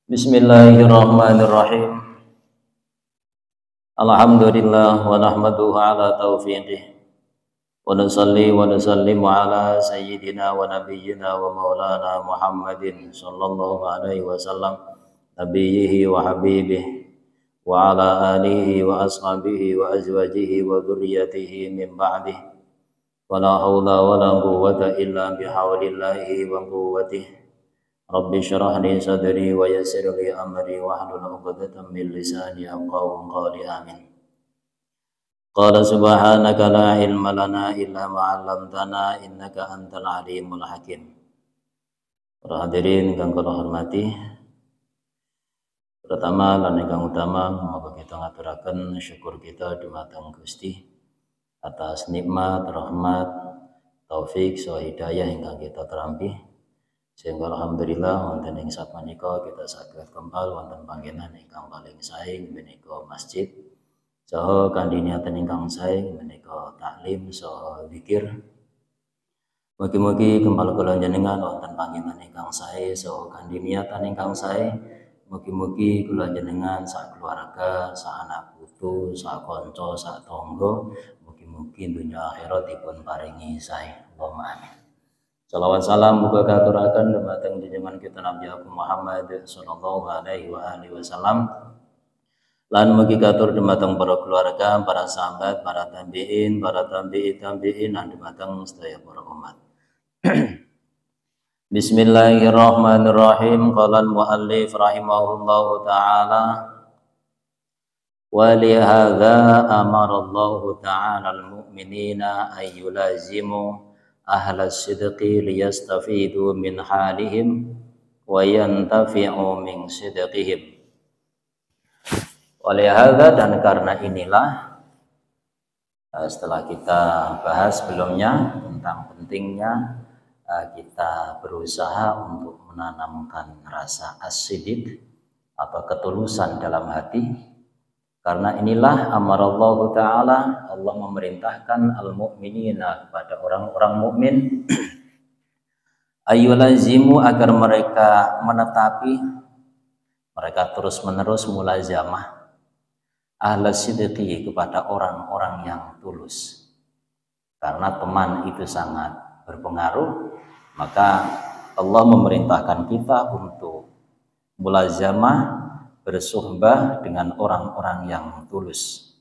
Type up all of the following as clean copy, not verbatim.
Bismillahirrahmanirrahim. Alhamdulillah wa nahmaduhu ala taufiqih wa nusalli wa nusallimu ala sayyidina wa nabiyyina wa maulana Muhammadin sallallahu alaihi wasallam nabiyhi wa habibih wa ala alihi wa ashabihi wa azwajihi wa dhurriyyatihi min ba'dih wa la hawla wa la quwwata illa bihaulillahi wa quwwatihi. Rabbi syrah li sadri wa yassir li amri wahlul 'uqdatam min lisani yafqahu qawli. Amin. Qala subhanaka la ilma lana illa ma 'allamtana innaka antal alimul hakim. Para hadirin kang kula hormati, pertama lan ingkang utama monggo kita ngaturaken syukur kita dumateng Gusti atas nikmat, rahmat, taufik, saha hidayah ingkang kita terampi. Sehingga alhamdulillah wonten ing sapunika kita saged kempal wonten panggenan ingkang paling sae menika masjid saha kanthi niatan ingkang sae menika taklim saha zikir. Mugi-mugi kempal kula jenengan wonten panggenan ingkang sae saha kanthi niatan ingkang sae. Mugi-mugi kula jenengan sak keluarga, sak anak putu, sak kanca, sak tangga, mugi-mugi dunya akhirat dipun paringi sae. Allahumma amin. Salawat salam muga katuraken dumateng junjungan kita Nabi Muhammad sallallahu alaihi wa alihi wasallam. Lan mugi katur dumateng para keluarga, para sahabat, para tabi'in, para tabi'in lan dumateng sedaya para umat. Bismillahirrahmanirrahim. Qala al-muallif rahimahullahu taala wa li hadza amara Allah ta'ala al-mu'minina ay yulazimu ahla sidqi liyastafidu min halihim wa yantafi'u min sidqihim. Oleh hadza, dan karena inilah setelah kita bahas sebelumnya tentang pentingnya kita berusaha untuk menanamkan rasa as-sidq atau ketulusan dalam hati. Karena inilah amarallahu ta'ala, Allah memerintahkan al-mu'minina kepada orang-orang mukmin ayyulazimu, agar mereka menetapi, mereka terus-menerus mulazamah ahla sidqi, kepada orang-orang yang tulus. Karena teman itu sangat berpengaruh, maka Allah memerintahkan kita untuk mulazamah, bersuhbah dengan orang-orang yang tulus.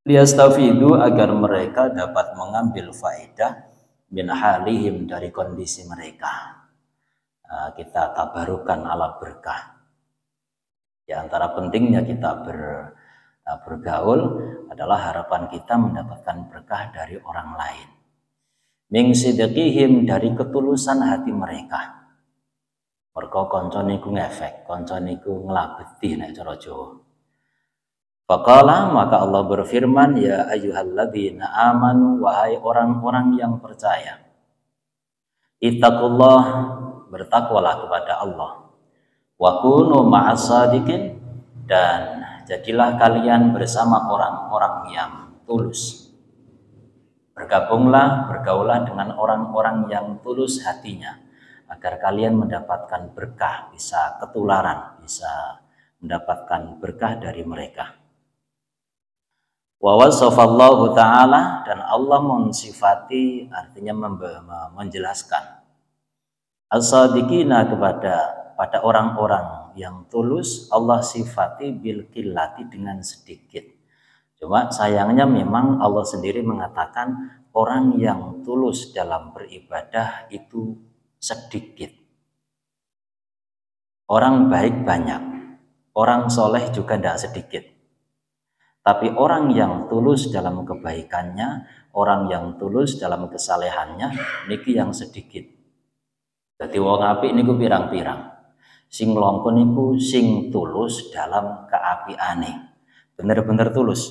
Liyastafidu, agar mereka dapat mengambil faedah min halihim, dari kondisi mereka. Kita tabarukan ala berkah. Di antara pentingnya kita bergaul adalah harapan kita mendapatkan berkah dari orang lain. Min sidqihim, dari ketulusan hati mereka. Mergo kanca niku ngefek, kanca niku nglabeti nek cara Jawa. Faqala, maka Allah berfirman, ya ayyuhalladzina amanu, wahai orang-orang yang percaya. Ittaqullah, bertakwalah kepada Allah. Wa kunu ma'as shadiqin, dan jadilah kalian bersama orang-orang yang tulus. Bergabunglah, bergaulah dengan orang-orang yang tulus hatinya, agar kalian mendapatkan berkah, bisa ketularan, bisa mendapatkan berkah dari mereka. Wa wasafallahu ta'ala, dan Allah mensifati, artinya menjelaskan as-sadiqina, pada orang-orang yang tulus, Allah sifati bil qillati, dengan sedikit. Cuma sayangnya memang Allah sendiri mengatakan orang yang tulus dalam beribadah itu sedikit. Orang baik banyak, orang soleh juga tidak sedikit. Tapi orang yang tulus dalam kebaikannya, orang yang tulus dalam kesalehannya, niki yang sedikit. Jadi wong apik niku pirang-pirang. Sing longko niku sing tulus dalam keapiane, bener-bener tulus.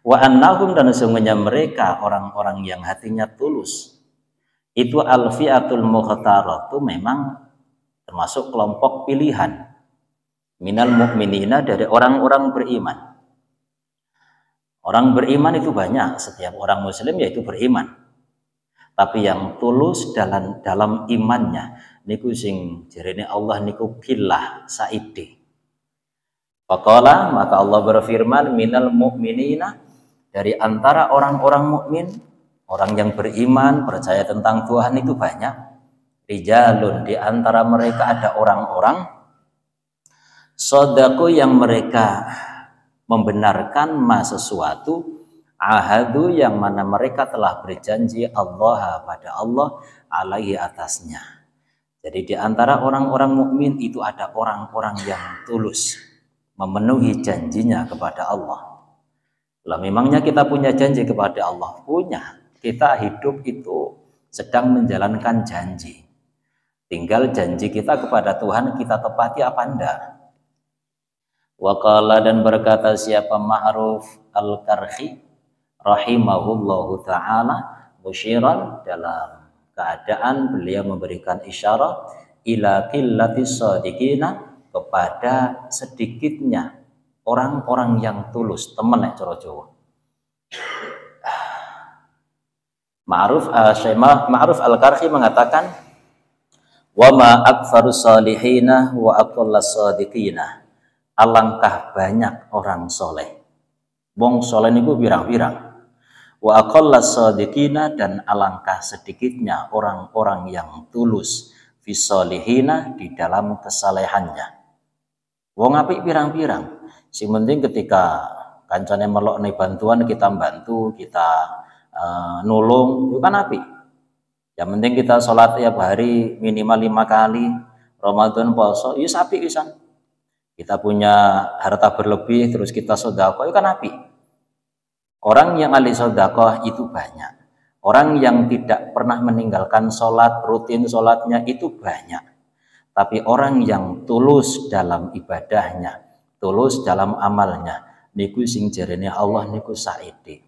Wa annahum, dan sesungguhnya mereka orang-orang yang hatinya tulus itu al-fi'atul mukhtaratu, memang termasuk kelompok pilihan minal mu'minina, dari orang-orang beriman. Orang beriman itu banyak, setiap orang muslim yaitu beriman. tapi yang tulus dalam imannya niku sing jarene Allah niku billah saidi. Faqala, maka Allah berfirman, minal mu'minina, dari antara orang-orang mukmin, orang yang beriman, percaya tentang Tuhan itu banyak. Rijalun, di antara mereka ada orang-orang sodaku yang mereka membenarkan sesuatu, ahadu yang mana mereka telah berjanji Allah pada Allah alaihi atasnya. Jadi di antara orang-orang mukmin itu ada orang-orang yang tulus memenuhi janjinya kepada Allah. Lah memangnya kita punya janji kepada Allah? Punya. Kita hidup itu sedang menjalankan janji. Tinggal janji kita kepada Tuhan kita tepati apa enggak. Waqala, dan berkata siapa Ma'ruf Al-Karhi rahimahullahu ta'ala musyiran, dalam keadaan beliau memberikan isyarat ila qillatis shadiqina, kepada sedikitnya orang-orang yang tulus, temen nek cara Jawa. Ma'ruf Al-Karhi mengatakan, wa ma aktsarus salihina wa aqallas shadiqina, alangkah banyak orang soleh. Wong soleh niku pirang-pirang. Wa aqallas shadiqina, dan alangkah sedikitnya orang-orang yang tulus fi sholihina, di dalam kesalehannya. Wong apik pirang-pirang. Sing penting ketika kancane melokne bantuan kita bantu, kita nulung, itu kan apik. Yang penting kita sholat tiap hari minimal 5 kali, Ramadan puasa, ya apik pisan. Kita punya harta berlebih terus kita sedekah, itu kan apik. Orang yang ahli sedekah itu banyak. Orang yang tidak pernah meninggalkan sholat, rutin sholatnya itu banyak. Tapi orang yang tulus dalam ibadahnya, tulus dalam amalnya, niku sing jarene Allah niku saidi.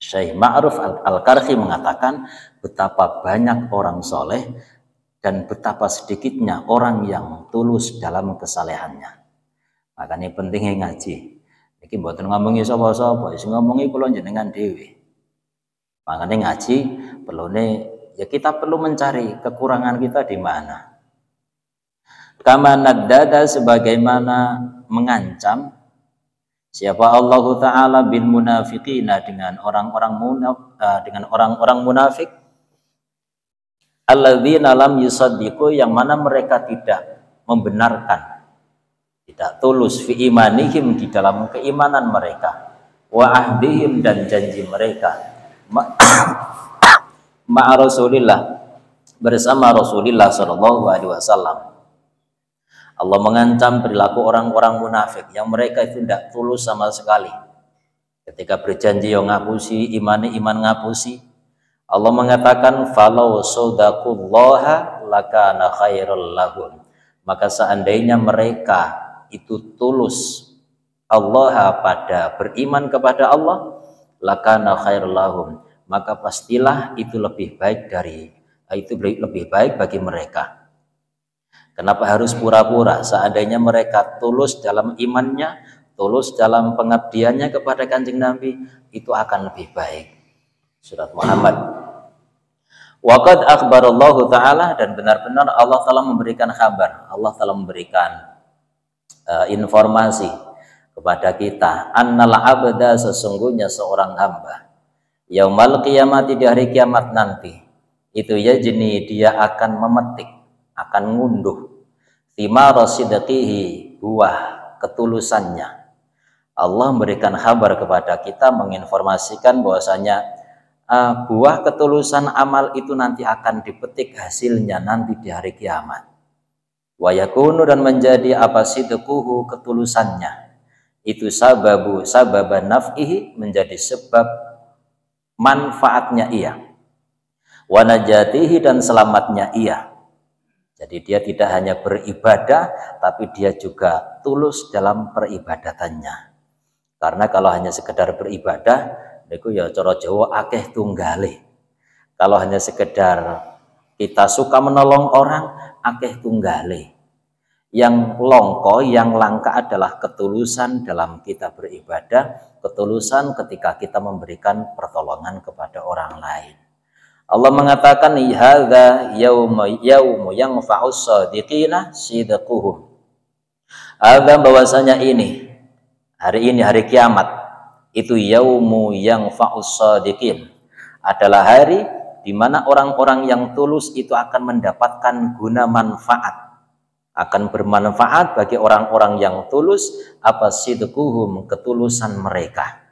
Syekh Ma'ruf Al-Karhi mengatakan betapa banyak orang soleh dan betapa sedikitnya orang yang tulus dalam kesalehannya. Makanya pentingnya ngaji. Iki mboten ngomongi sapa-sapa, sing ngomongi kula jenengan dhewe. Makanya ngaji perlune ya kita perlu mencari kekurangan kita di mana. Kama naddada, sebagaimana mengancam siapa Allah Ta'ala bil munafiqina, dengan orang-orang munafik, alladzina lam yusaddiqu, yang mana mereka tidak membenarkan, tidak tulus fi imanihim, di dalam keimanan mereka, wa ahdihim, dan janji mereka ma'a Rasulillah, bersama Rasulullah sallallahu alaihi wasallam. Allah mengancam perilaku orang-orang munafik yang mereka itu tidak tulus sama sekali. Ketika berjanji yang ngapusi, iman ngapusi. Allah mengatakan falau saudaqullaha lakana khairul lahum. Maka seandainya mereka itu tulus Allah pada beriman kepada Allah, lakana khairul lahum, maka pastilah itu lebih baik bagi mereka. Kenapa harus pura-pura? Seandainya mereka tulus dalam imannya, tulus dalam pengabdiannya kepada Kanjeng Nabi, itu akan lebih baik. Surat Muhammad. Waqad akhbarallahu ta'ala, dan benar-benar Allah telah memberikan kabar, Allah telah memberikan informasi kepada kita, annal abda, sesungguhnya seorang hamba, yaumal qiyamati, di hari kiamat nanti, itu yajni, dia akan memetik, akan ngunduh thimara sidqihi, buah ketulusannya. Allah memberikan kabar kepada kita, menginformasikan bahwasanya buah ketulusan amal itu nanti akan dipetik hasilnya nanti di hari kiamat. Wa yakunu, dan menjadi apa sidquhu, ketulusannya itu sababan naf'ihi, menjadi sebab manfaatnya ia, wa najatihi, dan selamatnya ia. Jadi dia tidak hanya beribadah, tapi dia juga tulus dalam peribadatannya. Karena kalau hanya sekedar beribadah, niku ya cara Jawa akeh tunggale. Kalau hanya sekedar kita suka menolong orang, akeh tunggale. Yang longko, yang langka adalah ketulusan dalam kita beribadah, ketulusan ketika kita memberikan pertolongan kepada orang lain. Allah mengatakan hadza yaumu yanfa'us shadiqina sidquhum. Hadza bahwasanya ini hari kiamat itu yaumu yanfa'us shadiqin adalah hari di mana orang-orang yang tulus itu akan mendapatkan guna manfaat, akan bermanfaat bagi orang-orang yang tulus apa sidquhum, ketulusan mereka.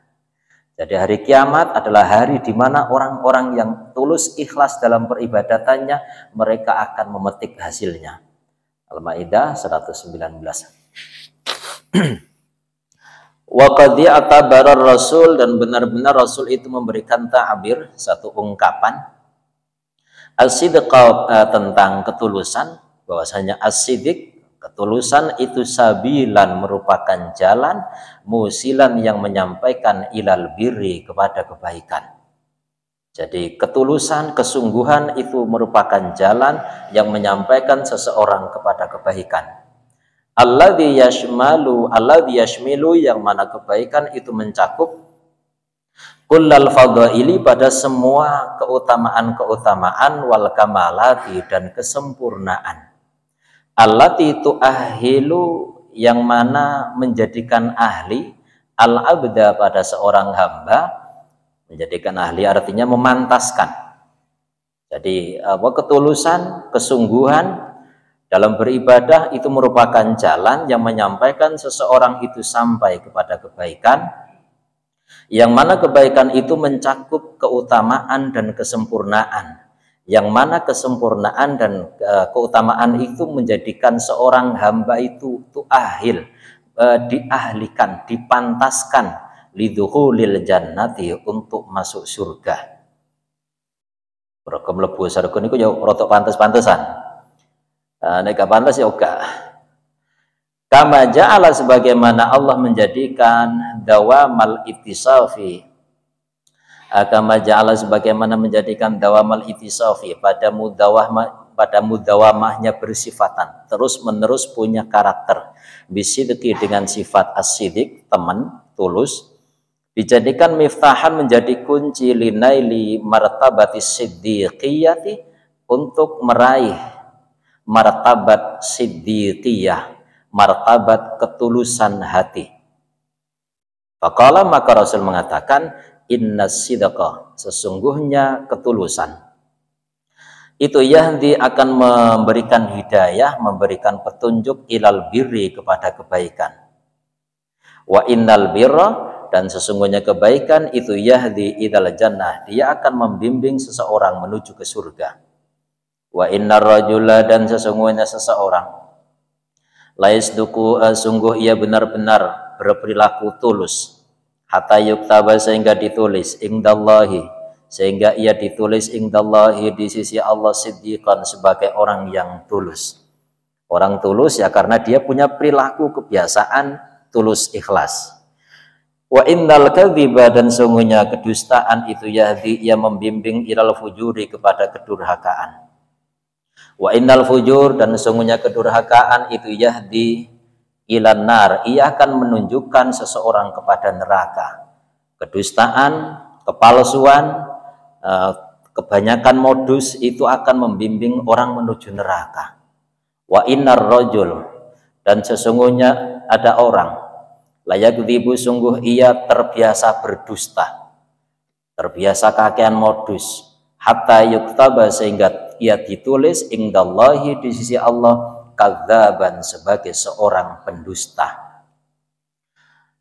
Jadi hari kiamat adalah hari di mana orang-orang yang tulus ikhlas dalam peribadatannya, mereka akan memetik hasilnya. Al-Maidah 119. Wa qad i'tabara Rasul, dan benar-benar Rasul itu memberikan ta'bir, satu ungkapan as-sidqa tentang ketulusan, bahwasanya as-sidq, ketulusan itu sabilan, merupakan jalan, musilan yang menyampaikan ilal birri, kepada kebaikan. Jadi ketulusan, kesungguhan itu merupakan jalan yang menyampaikan seseorang kepada kebaikan. Alladzi yashmilu, yang mana kebaikan itu mencakup kullal fadaili, pada semua keutamaan-keutamaan, wal kamalati, dan kesempurnaan. Allati tu'ahhilu, yang mana menjadikan ahli, al-abda, pada seorang hamba. Menjadikan ahli artinya memantaskan. Jadi ketulusan, kesungguhan dalam beribadah itu merupakan jalan yang menyampaikan seseorang itu sampai kepada kebaikan, yang mana kebaikan itu mencakup keutamaan dan kesempurnaan, yang mana kesempurnaan dan keutamaan itu menjadikan seorang hamba itu tu'ahil, diahlikan, dipantaskan, lidhuhulil jannati, untuk masuk surga. Mereka mlebu surga niku ya rada pantes-pantesan. Nek gak pantes ya uga. Kama ja'ala, sebagaimana Allah menjadikan dawamal ittisafi, kama ja'ala, sebagaimana menjadikan dawamal ittisafi, pada mudawamahnya bersifatan, terus menerus punya karakter, bisidqi, dengan sifat as-sidq, teman, tulus, dijadikan miftahan, menjadi kunci, linaili martabatis siddiqiyati, untuk meraih martabat siddiqiyah, martabat ketulusan hati. Faqala, maka Rasul mengatakan, innas sidqa, sesungguhnya ketulusan itu yahdi, akan memberikan hidayah, memberikan petunjuk, ilal birri, kepada kebaikan. Wa innal birra, dan sesungguhnya kebaikan itu yahdi ilal jannah, dia akan membimbing seseorang menuju ke surga. Wa innar rajula, dan sesungguhnya seseorang, laisduku, sungguh ia benar-benar berperilaku tulus, hatta yuktaba, sehingga ditulis, ingdallahi, sehingga ia ditulis, ingdallahi, di sisi Allah, siddiqan, sebagai orang yang tulus. Orang tulus ya karena dia punya perilaku, kebiasaan tulus ikhlas. Wa innal kadhiba, dan sungguhnya kedustaan itu yahdi, ia membimbing, ilal fujuri, kepada kedurhakaan. Wa innal fujur, dan sungguhnya kedurhakaan itu yahdi ilan nar, ia akan menunjukkan seseorang kepada neraka. Kedustaan, kepalsuan, kebanyakan modus itu akan membimbing orang menuju neraka. Wa innar rajul, dan sesungguhnya ada orang, layakdzibu, sungguh ia terbiasa berdusta, terbiasa kakean modus, hatta yuktaba, sehingga ia ditulis, indallahi, di sisi Allah, kadzaban, sebagai seorang pendusta.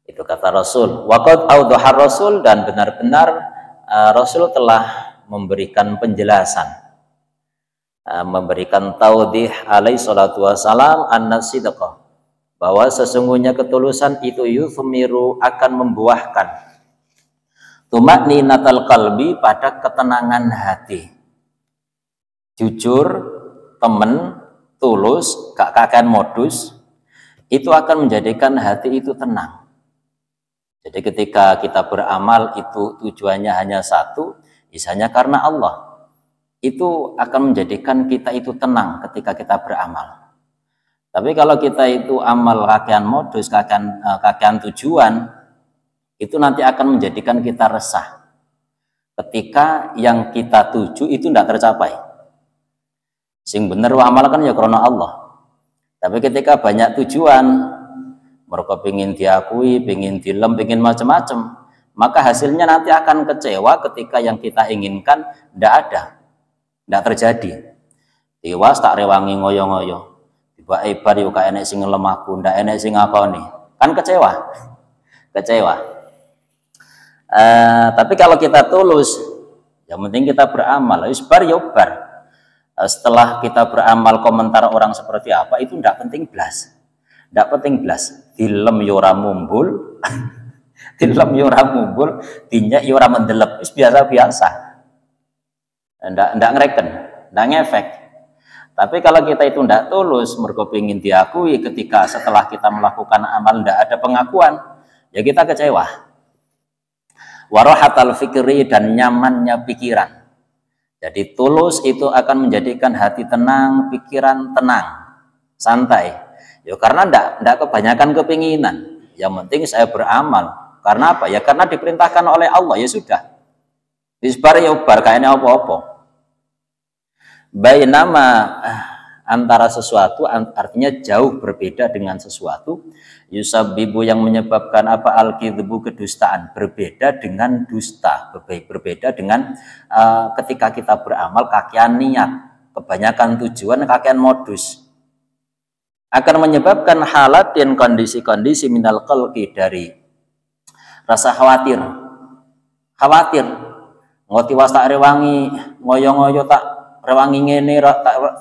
Itu kata Rasul. Waqad awdahar Rasul, dan benar-benar Rasul telah memberikan penjelasan, memberikan taudih alaihi salatu wassalam, annasidqa, bahwa sesungguhnya ketulusan itu yuthmiru, akan membuahkan tumakninatal qalbi, pada ketenangan hati. Jujur, temen, tulus, gak kakean modus, itu akan menjadikan hati itu tenang. Jadi ketika kita beramal itu tujuannya hanya satu, misalnya karena Allah, itu akan menjadikan kita itu tenang ketika kita beramal. Tapi kalau kita itu amal kakean modus, kakean tujuan, itu nanti akan menjadikan kita resah. ketika yang kita tuju itu tidak tercapai. Sing bener wa amal kan ya karena Allah. Tapi ketika banyak tujuan, mereka ingin diakui, ingin dilem, ingin macam-macam, maka hasilnya nanti akan kecewa ketika yang kita inginkan tidak ada, tidak terjadi. Tiwas tak rewangi ngoyo-ngoyo, tiba ibar yuk enek sing lemahku, ndak enek sing ngakoni, kan kecewa. Tapi kalau kita tulus, yang penting kita beramal, isbar ya bar. Setelah kita beramal, komentar orang seperti apa itu tidak penting blas. Tidak penting blas. Dilem yura mumbul, dilem yura mumbul, dinyak yura mendelep. Biasa-biasa. Tidak ngereken, tidak ngefek. Tapi kalau kita itu tidak tulus, mergo ingin diakui ketika setelah kita melakukan amal tidak ada pengakuan, ya kita kecewa. Warohatal fikri dan nyamannya pikiran. Jadi tulus itu akan menjadikan hati tenang, pikiran tenang, santai. Ya karena ndak kebanyakan kepinginan. Yang penting saya beramal. Karena apa? Ya karena diperintahkan oleh Allah, ya sudah. Isbar ya ubar kayaknya apa-apa. Bainama antara sesuatu artinya jauh berbeda dengan sesuatu. Yusabbibu yang menyebabkan apa? Al-kidbu kedustaan, berbeda dengan dusta, berbeda dengan ketika kita beramal kakian niat, kebanyakan tujuan kakian modus, akan menyebabkan halat dan kondisi-kondisi minal qalqi dari rasa khawatir ngoti was tak rewangi ngoyo-ngoyo tak rewangi ngene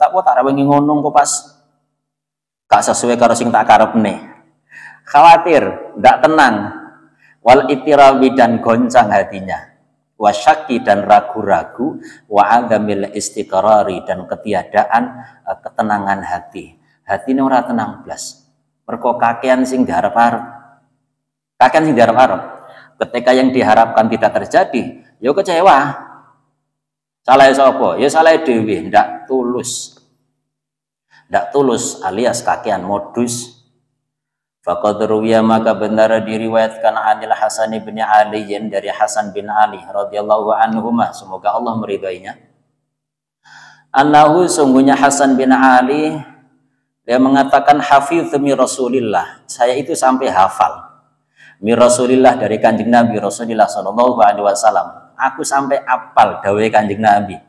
tak rewangi ngonong kok pas gak sesuai karo sing tak karepne. Khawatir, tidak tenang, wal itirabi dan goncang hatinya, wasyaki dan ragu-ragu, wa adamil istiqrari dan ketiadaan ketenangan hati. Hati ini ora tenang blas. Mergo kakean sing diharap-harap. Kakean sing diharap-harap. Ketika yang diharapkan tidak terjadi, ya kecewa. Salah sapa? Ya salah dhewe, ndak tulus. Ndak tulus alias kakean modus. Faqad ruwiya maka benar diriwayatkan anil Hasan bin Ali dari Hasan bin Ali radhiyallahu anhuma, semoga Allah meridainya. Annahu sungguhnya Hasan bin Ali dia mengatakan hafidz mi Rasulillah, saya itu sampai hafal mi Rasulillah dari Kanjeng Nabi Rasulullah sallallahu alaihi wasallam. Aku sampai hafal dawuh Kanjeng Nabi.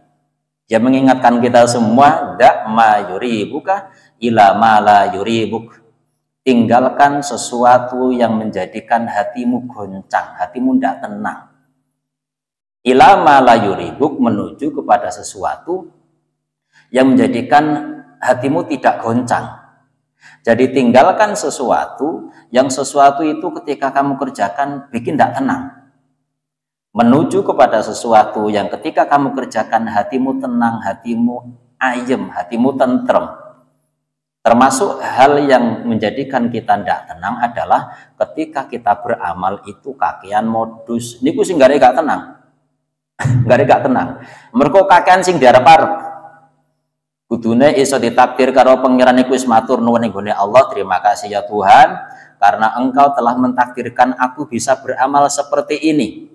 Dia mengingatkan kita semua dak ma yuribuka ila ma la yuribuk. Tinggalkan sesuatu yang menjadikan hatimu goncang, hatimu tidak tenang. Ilama la yuribuk, menuju kepada sesuatu yang menjadikan hatimu tidak goncang. Jadi tinggalkan sesuatu itu ketika kamu kerjakan bikin tidak tenang. Menuju kepada sesuatu yang ketika kamu kerjakan hatimu tenang, hatimu ayem, hatimu tentrem. Termasuk hal yang menjadikan kita tidak tenang adalah ketika kita beramal itu kakean modus. Niku sing gak tenang. Gak tenang. Mergo kakean sing diarep-arep. Kudune iso ditakdir karo pangeran iku wis matur nuwun ning gone Allah, terima kasih ya Tuhan karena Engkau telah mentakdirkan aku bisa beramal seperti ini.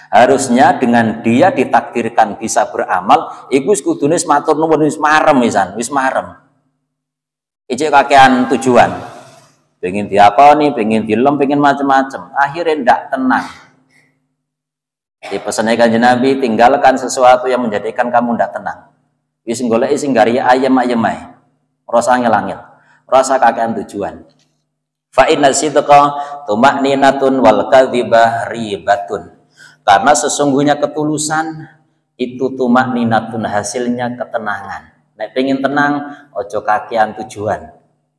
Harusnya dengan dia ditakdirkan bisa beramal, iku kudune matur nuwun wis marem wisan, wis marem. Ijek kakean tujuan, pengen diakoni, pengen dilem, pengen macam-macam, akhirnya tidak tenang. Di pesannya Kanjeng Nabi, tinggalkan sesuatu yang menjadikan kamu tidak tenang. Wis golek sing gari ayem-ayem ae, rasa angel-angel, rasa kakean tujuan. Fa inna sidqa tuma'ninatun wal kadhiba ribatun. Karena sesungguhnya ketulusan itu tuma'ninatun, hasilnya ketenangan. Nek pengen tenang, ojo kakean tujuan.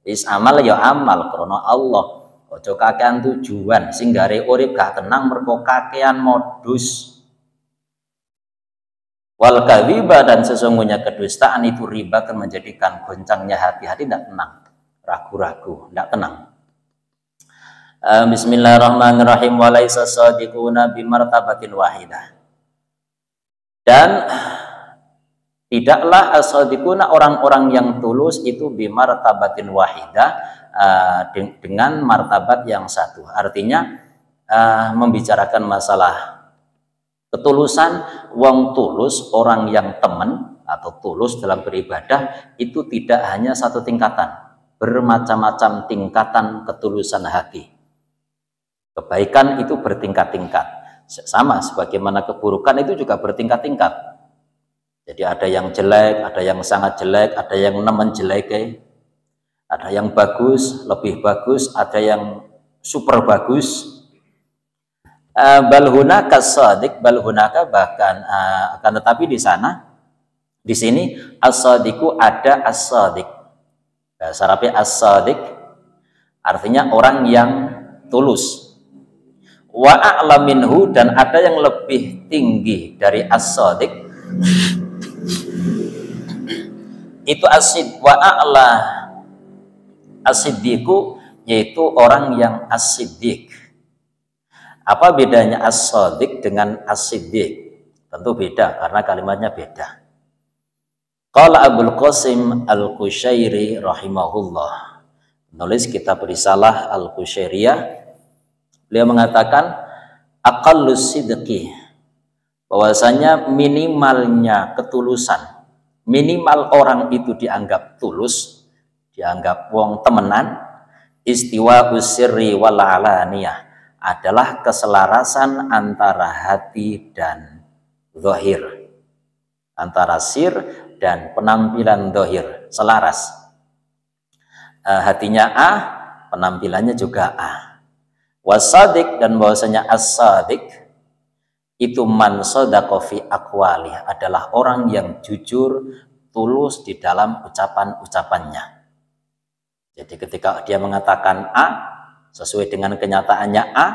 Is amal ya amal karena Allah. Ojo kakean tujuan. Sing gare urip gak tenang mergo kakean modus. Wal kadhiba, dan sesungguhnya kedustaan itu riba akan menjadikan goncangnya hati-hati tidak tenang, ragu-ragu, tidak tenang. Bismillahirrahmanirrahim. Walaisa sadiquna bimartabatin wahidah. Dan tidaklah as-sadiquna orang-orang yang tulus itu bimartabatin wahidah, dengan martabat yang satu. Artinya membicarakan masalah Ketulusan wong tulus, orang yang temen atau tulus dalam beribadah itu tidak hanya satu tingkatan, bermacam-macam tingkatan ketulusan hati. Kebaikan itu bertingkat-tingkat, sama sebagaimana keburukan itu juga bertingkat-tingkat. Jadi ada yang jelek, ada yang sangat jelek, ada yang nemen jelek, ada yang bagus, lebih bagus, ada yang super bagus. Balhunaka shadiq, balhunaka bahkan akan tetapi di sana, di sini as-shadiqu ada as-shadiq. Bahasa Arabnya as-shadiq artinya orang yang tulus. Wa a'la minhu, dan ada yang lebih tinggi dari as-shadiq. Itu as-siddiq, wa a'la as-siddiqu, yaitu orang yang as-siddiq. Apa bedanya as-shadiq dengan as-siddiq? Tentu beda karena kalimatnya beda. Qala Abul Qasim Al-Qushairi rahimahullah, penulis kitab Risalah Al-Qushairiyah, beliau mengatakan aqallus sidqi, bahwasanya minimalnya ketulusan, minimal orang itu dianggap tulus, dianggap wong temenan, istiwa usirri wal alaniyah, adalah keselarasan antara hati dan zahir, antara sir dan penampilan zahir, selaras. Hatinya A, penampilannya juga A. Wasadiq, dan bahwasanya as-sadiq itu man sadaqa fi aqwali, adalah orang yang jujur, tulus di dalam ucapan-ucapannya. Jadi ketika dia mengatakan A sesuai dengan kenyataannya A,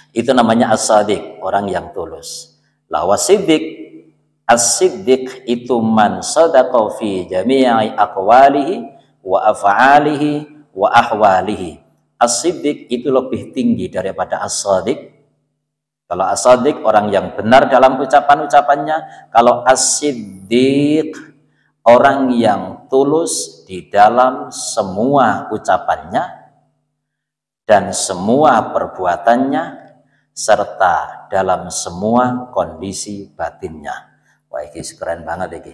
itu namanya as-sadiq, orang yang tulus. La wasiddiq, as-siddiq itu man sadaqa fi jami'i aqwalihi wa af'alihi wa ahwalihi. As-siddiq itu lebih tinggi daripada as-sadiq. Kalau as-sadiq orang yang benar dalam ucapan-ucapannya, kalau as-siddiq orang yang tulus di dalam semua ucapannya dan semua perbuatannya serta dalam semua kondisi batinnya. Wah, ini keren banget ini.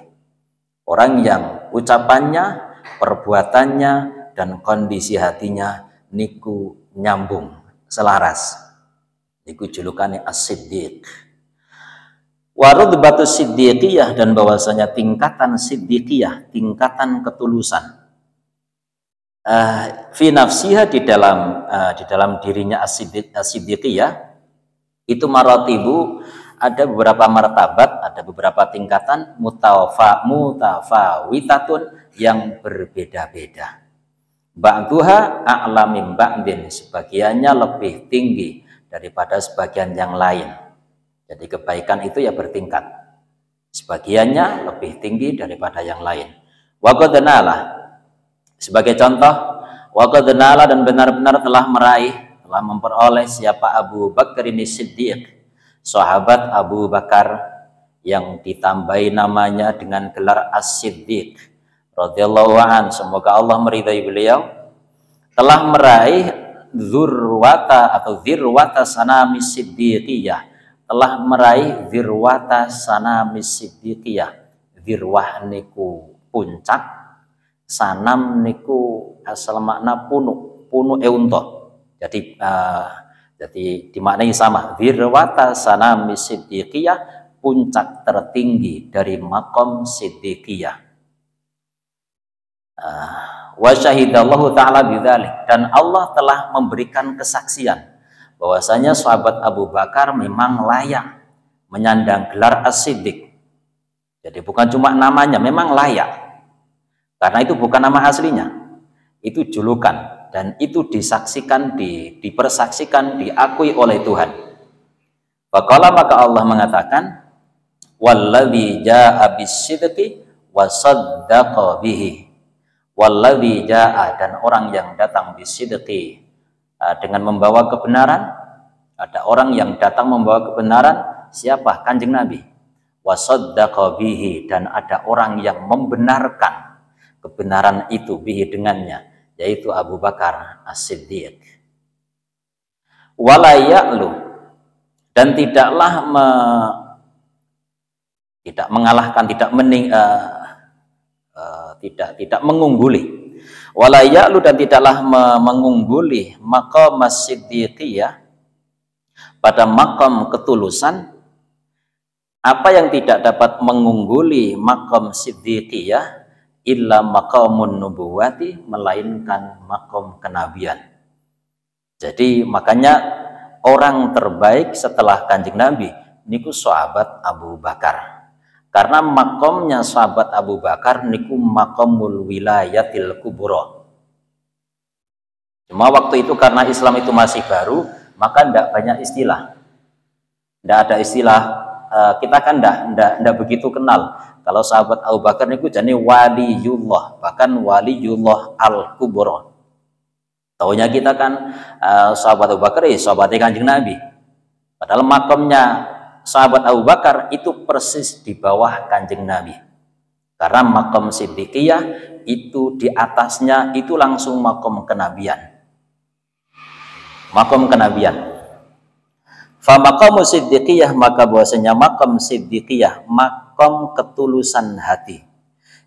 Orang yang ucapannya, perbuatannya, dan kondisi hatinya niku nyambung, selaras. Niku julukannya as-siddiq. Wa rutbatu siddiqiyah, dan bahwasanya tingkatan siddiqiyah, tingkatan ketulusan. Fi nafsiha, di dalam dirinya as-siddiqiyah itu maratibu, ada beberapa martabat, ada beberapa tingkatan, mutafawitatun, yang berbeda-beda. Ba'duha a'la min ba'din, sebagiannya lebih tinggi daripada sebagian yang lain. Jadi kebaikan itu ya bertingkat, sebagiannya lebih tinggi daripada yang lain. Wa qad nala, sebagai contoh, wa qad nala, dan benar-benar telah meraih, telah memperoleh siapa Abu Bakar ini Siddiq, sahabat Abu Bakar yang ditambahi namanya dengan gelar As-Siddiq radhiyallahu an, semoga Allah meridai beliau, telah meraih zurwata atau zirwata sanami siddiqiyah, telah meraih zirwata sanami siddiqiyah. Zirwah niku puncak, sanam niku asal makna punu eunto. Jadi dimaknai sama. Zirwata sanami siddiqiyah, puncak tertinggi dari makom siddiqiyah. Wa syahidallahu ta'ala bidzalik, dan Allah telah memberikan kesaksian bahwasanya sahabat Abu Bakar memang layak menyandang gelar as-siddiq. Jadi bukan cuma namanya, memang layak. Karena itu bukan nama aslinya. Itu julukan, dan itu disaksikan, dipersaksikan, diakui oleh Tuhan. Faqala, maka Allah mengatakan, walladzi jaa'a bis-sidqi wa saddaqa bihi. Walladzi jaa'a, dan orang yang datang bis-sidqi, dengan membawa kebenaran. Ada orang yang datang membawa kebenaran, siapa? Kanjeng Nabi. Wa saddaqa bihi, dan ada orang yang membenarkan kebenaran itu bihi, dengannya, yaitu Abu Bakar As-Siddiq. Wala ya'lu, dan tidak mengalahkan, tidak mengungguli. Wala ya'lu, dan tidaklah mengungguli maqam as-siddiqiyah, pada makam ketulusan. Apa yang tidak dapat mengungguli makam siddiqiyah illa maqamun nubuwati, melainkan makam kenabian. Jadi makanya orang terbaik setelah Kanjeng Nabi niku sahabat Abu Bakar. Karena makomnya sahabat Abu Bakar niku makomul wilayatil kubro. Cuma waktu itu karena Islam itu masih baru, maka tidak banyak istilah. Tidak ada istilah, kita kan tidak begitu kenal. Kalau sahabat Abu Bakar niku jadi waliyullah, bahkan waliyullah al-kubro. Taunya kita kan sahabat Abu Bakar sahabatnya Kanjeng Nabi. Padahal makomnya sahabat Abu Bakar itu persis di bawah Kanjeng Nabi. Karena makom siddiqiyah itu di atasnya itu langsung makom kenabian. Makom kenabian. Fa maqamu siddiqiyah, maka bahwasanya makom siddiqiyah, makom ketulusan hati,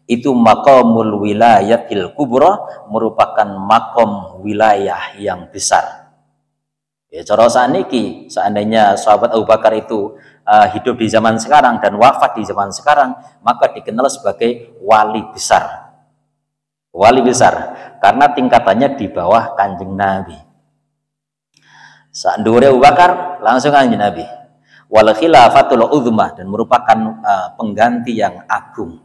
itu maqamul wilayatil kubra, merupakan makom wilayah yang besar. Ya, cara saniki, seandainya sahabat Abu Bakar itu hidup di zaman sekarang dan wafat di zaman sekarang, maka dikenal sebagai wali besar. Wali besar karena tingkatannya di bawah Kanjeng Nabi. Saat Abu Bakar langsung Kanjeng Nabi. Wal khilafatul uzmah, dan merupakan pengganti yang agung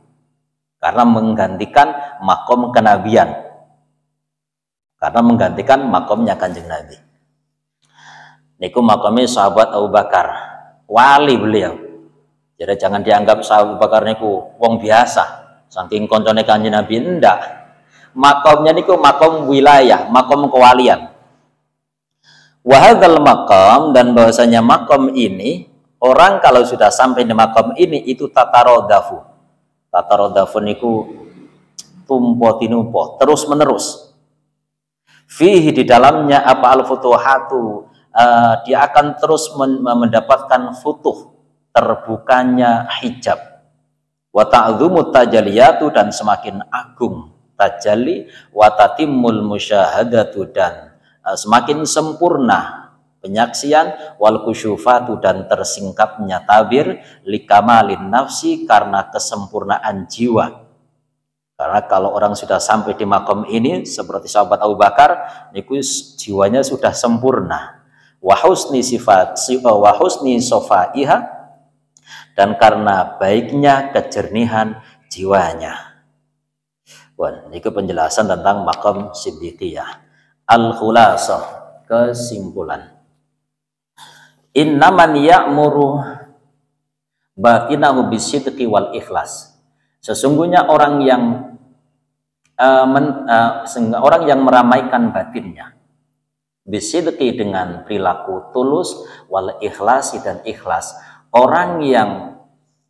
karena menggantikan makom kenabian. Karena menggantikan makomnya Kanjeng Nabi. Niku makomnya sahabat Abu Bakar, wali beliau. Jadi jangan dianggap sahabat Abu Bakar niku wong biasa, saking koncone Kanjeng Nabi, ndak. Makomnya niku makom wilayah, makom kewalian. Wahadzal maqam, dan bahwasanya makom ini, orang kalau sudah sampai di makom ini itu tatarodafu. Tatarodafu niku tumpo tinumpo, terus menerus. Fihi, di dalamnya apa al-futuhatu, dia akan terus mendapatkan futuh, terbukanya hijab. Wa ta'dzumu tajaliyatu, dan semakin agung tajalli, wa tatimul musyahadatu, dan semakin sempurna penyaksian, wal kusyufatu, dan tersingkapnya tabir, likamalin nafsi, karena kesempurnaan jiwa. Karena kalau orang sudah sampai di makom ini seperti sahabat Abu Bakar, niku jiwanya sudah sempurna. Wa husni sofaiha, dan karena baiknya kejernihan jiwanya. Wah, ini penjelasan tentang makom siddiqiyah. Al-khulasah, kesimpulan. Innaman ya'muru batinahu bisidqi wal ikhlas. Sesungguhnya orang yang meramaikan batinnya bisidqi, dengan perilaku tulus, wal ikhlasi, dan ikhlas. Orang yang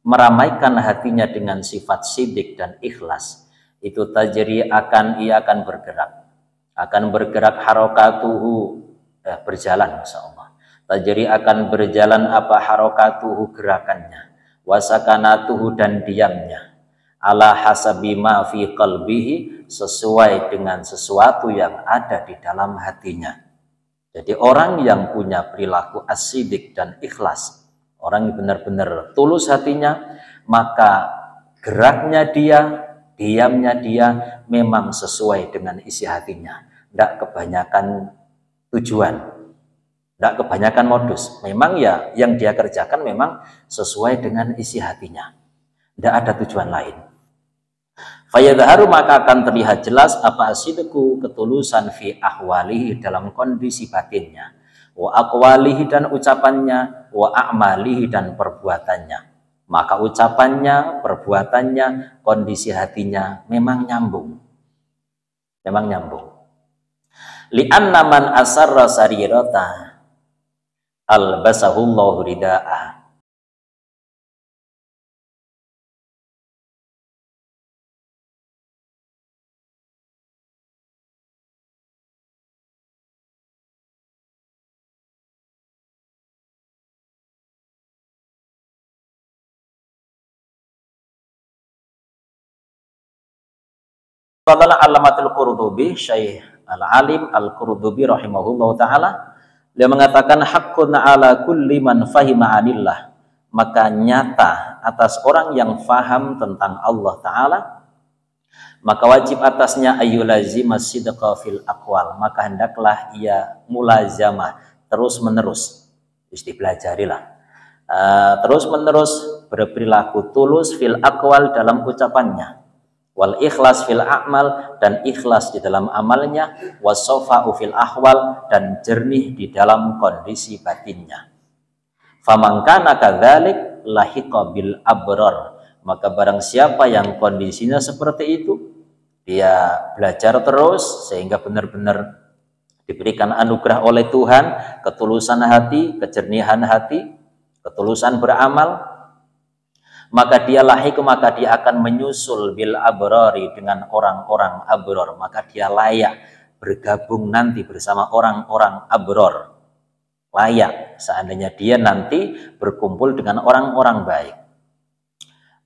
meramaikan hatinya dengan sifat sidik dan ikhlas, itu tajri, ia akan bergerak harokatuhu, berjalan, insyaallah. Tajri, akan berjalan apa harokatuhu, gerakannya, wasakanatuhu, dan diamnya, ala hasabi ma fi qalbihi, sesuai dengan sesuatu yang ada di dalam hatinya. Jadi orang yang punya perilaku asidik dan ikhlas, orang yang benar-benar tulus hatinya, maka geraknya dia, diamnya dia memang sesuai dengan isi hatinya. Tidak kebanyakan tujuan, tidak kebanyakan modus. Memang ya yang dia kerjakan memang sesuai dengan isi hatinya, tidak ada tujuan lain. Fayadharu, maka akan terlihat jelas apa asidku, ketulusan, fi ahwalihi, dalam kondisi batinnya, wa aqwalihi, dan ucapannya, wa a'malihi, dan perbuatannya. Maka ucapannya, perbuatannya, kondisi hatinya memang nyambung. Memang nyambung. Li'anna man asarra sarirata albasahullahu rida'ah. Qala Allamatul Qurtubi, Syekh Al-Alim Al-Qurtubi rahimahullahu taala, dia mengatakan haqqun ala kulli man fahima anillah, maka nyata atas orang yang faham tentang Allah taala, maka wajib atasnya ayyulazima sidqa fil aqwal, maka hendaklah ia mulazamah terus menerus, istipelajarilah terus menerus berperilaku tulus fil aqwal dalam ucapannya, wal ikhlas fil a'mal dan ikhlas di dalam amalnya, wasofa'u fil ahwal dan jernih di dalam kondisi batinnya. Faman kana kadzalik lahiqa bil abrar, maka barang siapa yang kondisinya seperti itu, dia belajar terus sehingga benar-benar diberikan anugerah oleh Tuhan ketulusan hati, kejernihan hati, ketulusan beramal, maka dia maka dia akan menyusul bil abrari dengan orang-orang abror, maka dia layak bergabung nanti bersama orang-orang abror, layak seandainya dia nanti berkumpul dengan orang-orang baik.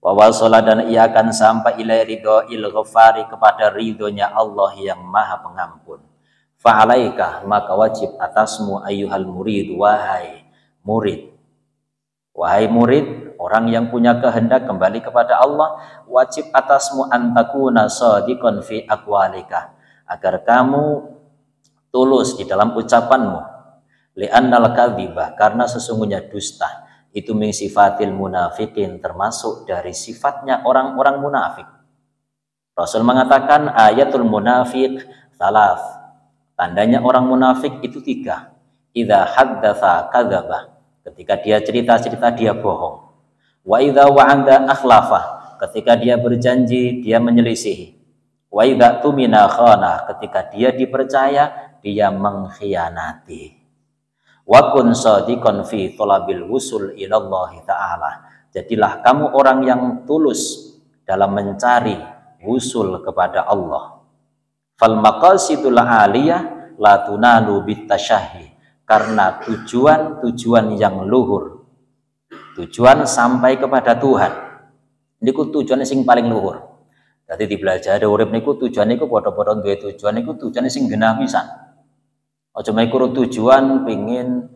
Wa wasala, dan ia akan sampai ila ridhoil ghafari, kepada ridhonya Allah yang maha pengampun. Fa'alaika, maka wajib atasmu ayyuhal murid, wahai murid, orang yang punya kehendak kembali kepada Allah, wajib atasmu antakuna shadiqan fi aqwalika, agar kamu tulus di dalam ucapanmu. Li'annal kadhibah, karena sesungguhnya dusta itu min sifatil munafikin, termasuk dari sifatnya orang-orang munafik. Rasul mengatakan ayatul munafiq salaf, tandanya orang munafik itu 3. Idza haddatsa kadzaba, ketika dia cerita-cerita dia bohong. Wa idza wa'ada akhlafa, ketika dia berjanji dia menyelisihi. Wa idza tumina khana, ketika dia dipercaya dia mengkhianati. Wa kun shadiqan fi thalabil wusul ilallah ta'ala, jadilah kamu orang yang tulus dalam mencari wusul kepada Allah. Fal maqasidul aliyah la tunalu bitasyahi, karena tujuan yang luhur, tujuan sampai kepada Tuhan niku tujuan sing paling luhur. Dadi dipelajari urip niku tujuan niku padha-padha duwe tujuan niku tujuan sing genah pisan. Aja mikir tujuan pengin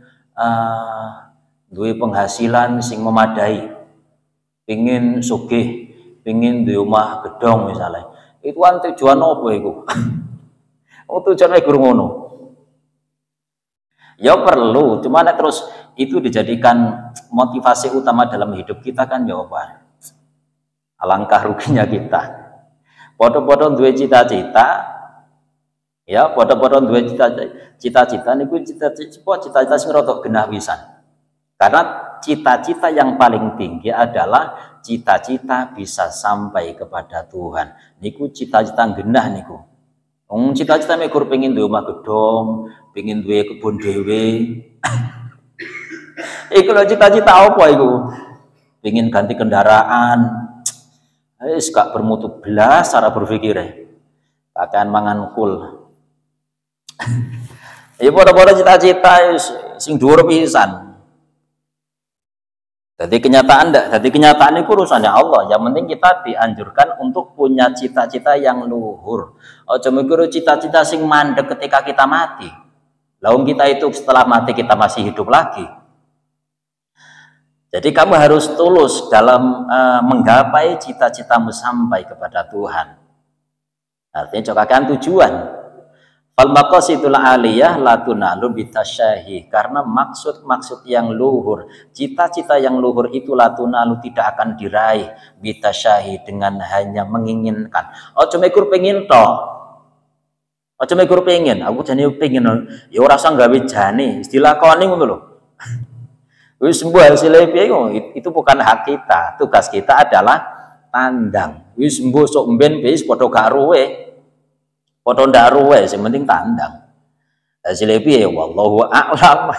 duwe penghasilan sing memadai, pengin sugih, pengin duwe omah gedhong misalnya. Itu kan tujuan apa iku? Oh, tujuane guru ngono. Ya perlu, cuma terus itu dijadikan motivasi utama dalam hidup kita kan ya apa? Alangkah ruginya kita. Podo-podo duwe cita-cita, ya podo-podo duwe cita-cita niku cita-cita sing rada genah pisan. Karena cita-cita yang paling tinggi adalah cita-cita bisa sampai kepada Tuhan. Niku cita-cita genah niku. Cita-cita mekur pengen duwe omah gedhong, pengen duwe kebun dhewe. Iku lho cita-cita apa iku? Pengen ganti kendaraan. Wis gak bermutu belas cara berpikire. Kakean mangan kul. Ya padha-padha cita-cita sing dhuwur pisan. Jadi kenyataan itu urusannya Allah. Yang penting kita dianjurkan untuk punya cita-cita yang luhur. Ojo mikir cita-cita sing mandek ketika kita mati. Lalu kita itu setelah mati kita masih hidup lagi. Jadi kamu harus tulus dalam menggapai cita-citamu sampai kepada Tuhan. Artinya cokakan tujuan. Fal maqasidul aliyah la tunalu bitasyahi, karena maksud-maksud yang luhur, cita-cita yang luhur itu la tunalu tidak akan diraih bitasyahi, dengan hanya menginginkan. Ojo mekur pengin to. Ojo mekur pengin, aku jane pengin ya ora usah gawe jane, dilakoni ngono lho. Wis mbuh hasilé piye itu bukan hak kita. Tugas kita adalah tandang. Wis mbuh sok mben wis padha gak ruwe. Foto ndak ruwe, sing penting tandang. Hasilnya piye wallahu a'lam.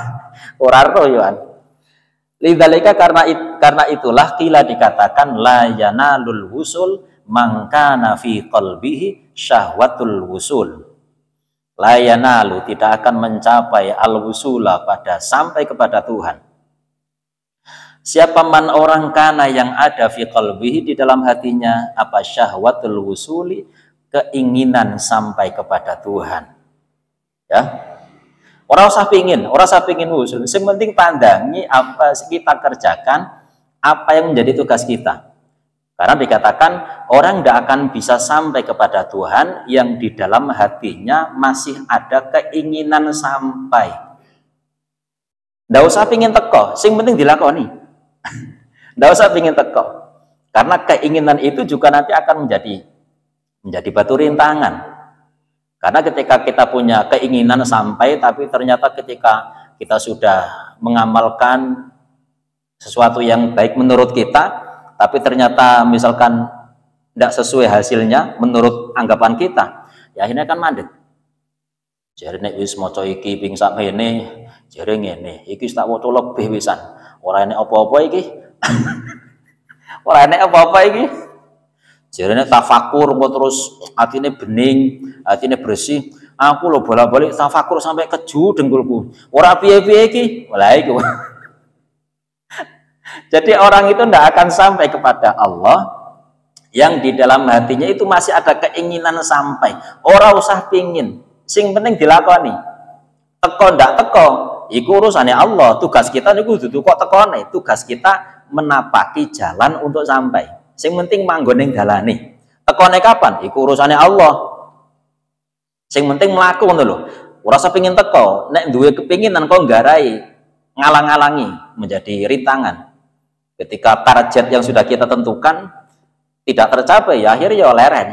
Ora ro yo an. Lidzalika, karena itulah qila dikatakan la yanalul wusul mangkana fi qalbihi syahwatul wusul. La yanalu, tidak akan mencapai al-wusula, pada sampai kepada Tuhan. Siapa man orang kana yang ada fi qalbihi, di dalam hatinya apa syahwatul wusuli, keinginan sampai kepada Tuhan. Ya. Ora usah pingin usul. Yang penting pandangi apa kita kerjakan, apa yang menjadi tugas kita. Karena dikatakan orang tidak akan bisa sampai kepada Tuhan yang di dalam hatinya masih ada keinginan sampai. Tidak usah pingin teko, yang penting dilakoni. Tidak usah pingin teko. Karena keinginan itu juga nanti akan menjadi batu rintangan. Karena ketika kita punya keinginan sampai, tapi ternyata ketika kita sudah mengamalkan sesuatu yang baik menurut kita, tapi ternyata misalkan tidak sesuai hasilnya menurut anggapan kita, ya akhirnya kan mandek. Jadi nek wis maca iki ping sak mene, jare ngene, iki tak waca lebih wisan. Ora enek apa-apa iki. Ora enek apa-apa iki. Jarene tafakur kok terus atine bening, atine bersih. Aku lho bolak-balik tafakur sampai keju dengkulku. Ora piye-piye iki. Lah iku. Jadi orang itu tidak akan sampai kepada Allah yang di dalam hatinya itu masih ada keinginan sampai. Ora usah pingin, sing penting dilakoni. Teko ndak teko, iku urusane Allah. Tugas kita niku dudu kok tekone. Tugas kita menapaki jalan untuk sampai. Sing penting manggon ning dalane. Tekone kapan? Iku urusane Allah. Sing penting mlaku ngono lho. Ora usah pengin teko, nek duwe kepinginan kok nggarai ngalang-alangi menjadi rintangan. Ketika target yang sudah kita tentukan tidak tercapai, ya akhirnya ya leren.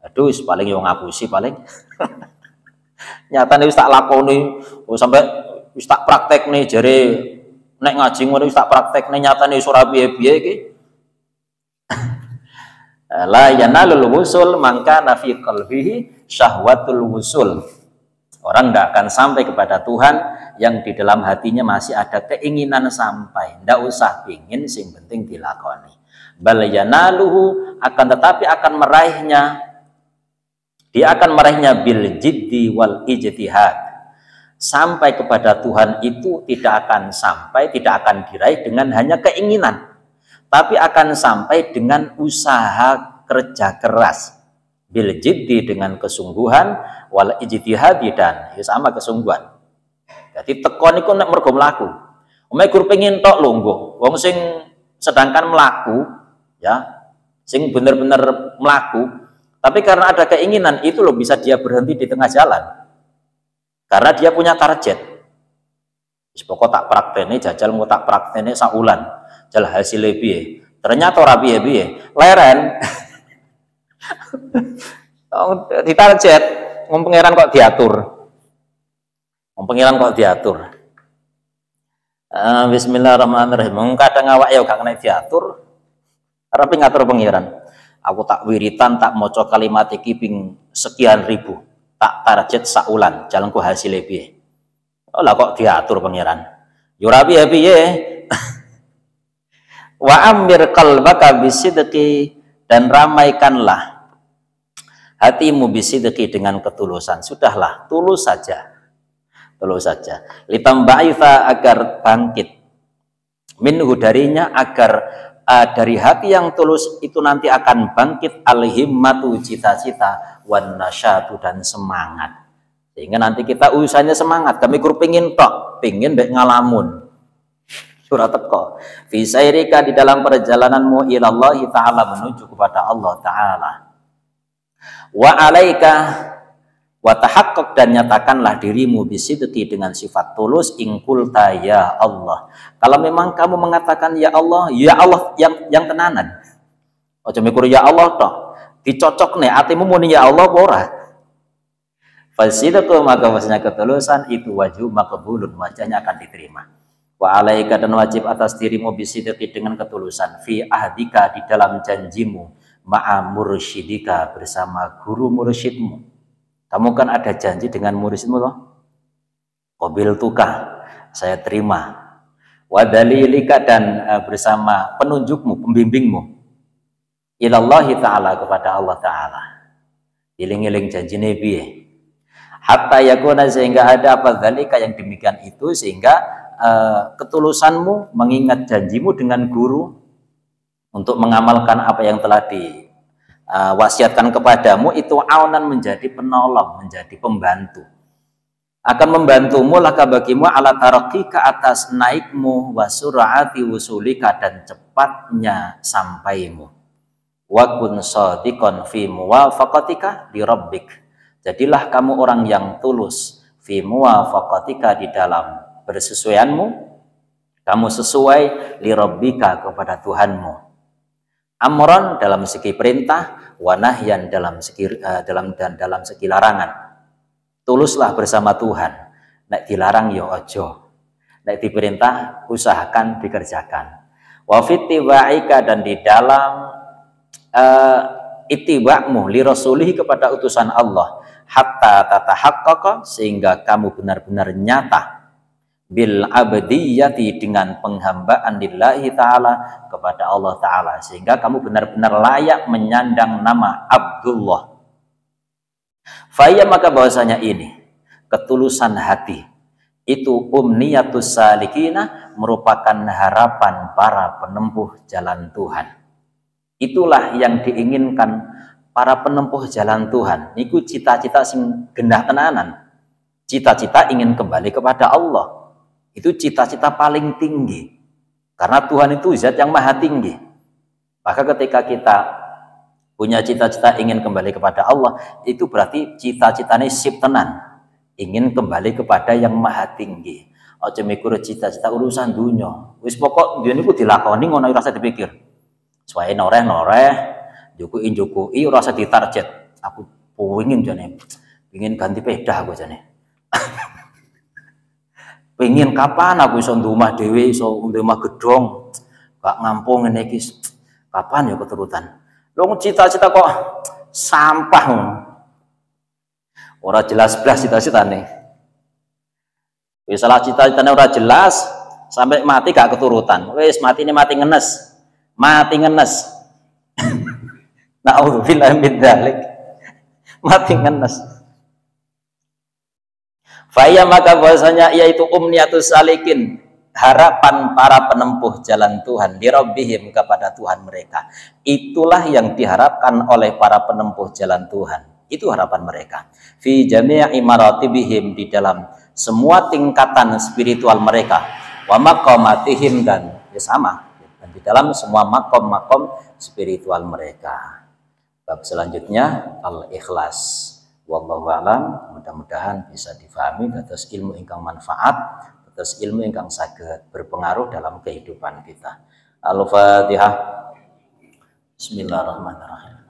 Aduh, paling yo ngapusi paling. Nyatane wis tak lakoni, sampai wis tak praktekne jare nek ngaji ngono wis tak praktekne nyatane ora piye-piye iki. La yanalul wusul mangka nafi qalbihi syahwatul wusul. Orang tidak akan sampai kepada Tuhan yang di dalam hatinya masih ada keinginan sampai. Tidak usah pingin, sing penting dilakoni. Bal yanaluhu, akan tetapi akan meraihnya. Dia akan meraihnya bil jiddi wal ijtihad. Sampai kepada Tuhan itu tidak akan sampai, tidak akan diraih dengan hanya keinginan, tapi akan sampai dengan usaha kerja keras. Bil jiddi dengan kesungguhan, wal ijtihadi dan ya sama kesungguhan. Jadi tekon iku nek mergo mlaku. Umek gur pengin tok lungguh. Wong sing sedangkan mlaku ya, sing bener-bener mlaku, tapi karena ada keinginan itu loh bisa dia berhenti di tengah jalan. Karena dia punya target. Wis pokok tak praktene jajal mau tak praktene sak wulan. Jal hasilnya piye. Ternyata ora piye-piye. Leren. Di target ngomong pangeran kok diatur. Ngomong pangeran kok diatur. Bismillahirrahmanirrahim. Kadang awak ya gak kena diatur. Arep ngatur pangeran. Aku tak wiritan tak maca kalimat iki ping sekian ribu. Tak target sak wulan, jalanku hasilnya piye. Oh lah kok diatur pangeran. Yo ora piye-piye. Wa amir qalbaka bisidqi, dan ramaikanlah hatimu bisidqi dengan ketulusan. Sudahlah, tulus saja. Tulus saja. Litambaifa, agar bangkit minhu darinya, agar dari hati yang tulus itu nanti akan bangkit al-himmatu, cita-cita, wan nasyatu, dan semangat. Sehingga nanti kita usahanya semangat. Kami kur pingin tok, pingin baik ngalamun. Surah teko. Fi sayrika, di dalam perjalananmu ilallahi ta'ala, menuju kepada Allah ta'ala. Wa alaika, wa tahaqqaq, dan nyatakanlah dirimu bisidqi, dengan sifat tulus, ingkulta ya Allah. Kalau memang kamu mengatakan ya Allah yang tenanan. Ojo mikir ya Allah toh. Dicocok nih atimu muni ya Allah ora. Fasidqu, maka maksudnya ketulusan itu wajib maqbulun, wajahnya akan diterima. Wa alaika, dan wajib atas dirimu bisidqi, dengan ketulusan, fi ahdika, di dalam janjimu, ma'a mursyidika, bersama guru mursyidmu. Kamu kan ada janji dengan mursyidmu loh. Qabil tuka, saya terima. Wa dalilika, dan bersama penunjukmu, pembimbingmu. Ilallahi ta'ala, kepada Allah ta'ala. Iling-iling janji nabi. Hatta yakuna, sehingga ada apa dzalika, yang demikian itu, sehingga ketulusanmu mengingat janjimu dengan guru untuk mengamalkan apa yang telah wasiatkan kepadamu itu aunan menjadi penolong, menjadi pembantu. Akan membantumu laka bagimu ala taraqi ke atas naikmu wa sur'ati wusulika dan cepatnya sampaimu. Wa kun shadiqan fi muwafaqatika li rabbik. Jadilah kamu orang yang tulus fi muwafaqatika di dalam bersesuaianmu, kamu sesuai li rabbika kepada Tuhanmu. Amron dalam segi perintah, wa nahyan dalam segi larangan. Tuluslah bersama Tuhan. Nek dilarang ya ojo. Nek diperintah usahakan dikerjakan. Wa fittibaika dan di dalam ittiba'mu li rasulihi kepada utusan Allah hatta tatahaqqaqa sehingga kamu benar-benar nyata bil abdiyati dengan penghambaan lillahi ta'ala kepada Allah ta'ala sehingga kamu benar-benar layak menyandang nama Abdullah. Faya maka bahwasanya ini ketulusan hati itu umniyatus salikina merupakan harapan para penempuh jalan Tuhan. Itulah yang diinginkan para penempuh jalan Tuhan. Niku cita-cita sing gendah tenanan. Cita-cita ingin kembali kepada Allah. Itu cita-cita paling tinggi. Karena Tuhan itu zat yang maha tinggi. Maka ketika kita punya cita-cita ingin kembali kepada Allah, itu berarti cita-citanya sip tenan, ingin kembali kepada yang maha tinggi. Aja mikir cita-cita urusan dunia. Wis pokok dunia niku dilakoni ngono ora usah dipikir. Suwae noreh-noreh, jukuki ora usah ditarget. Aku pengin jane, pengin ganti peda aku jane. Pengen kapan aku iso ndumah dhewe, iso ndumah gedhong, gak ngampung ngene iki. Kapan ya keturutan? Long cita-cita kok sampah, ora jelas belas cita-citane. Wis salah cita-citane ora jelas, sampai mati gak keturutan. Wis mati ngenes, mati ngenes. Nauzubillah min dzalik. Mati ngenes. Faya maka bahwasanya yaitu umniyatus salikin, harapan para penempuh jalan Tuhan lirabbihim kepada Tuhan mereka. Itulah yang diharapkan oleh para penempuh jalan Tuhan. Itu harapan mereka. Fi jami'i maratibihim di dalam semua tingkatan spiritual mereka. Wa maqamatihim dan ya sama. Dan di dalam semua makom-makom spiritual mereka. Bab selanjutnya al-ikhlas. Wallahu a'lam. Mudah-mudahan bisa difahami atas ilmu ingkang manfaat. Terus ilmu yang saged berpengaruh dalam kehidupan kita. Al-Fatihah. Bismillahirrahmanirrahim.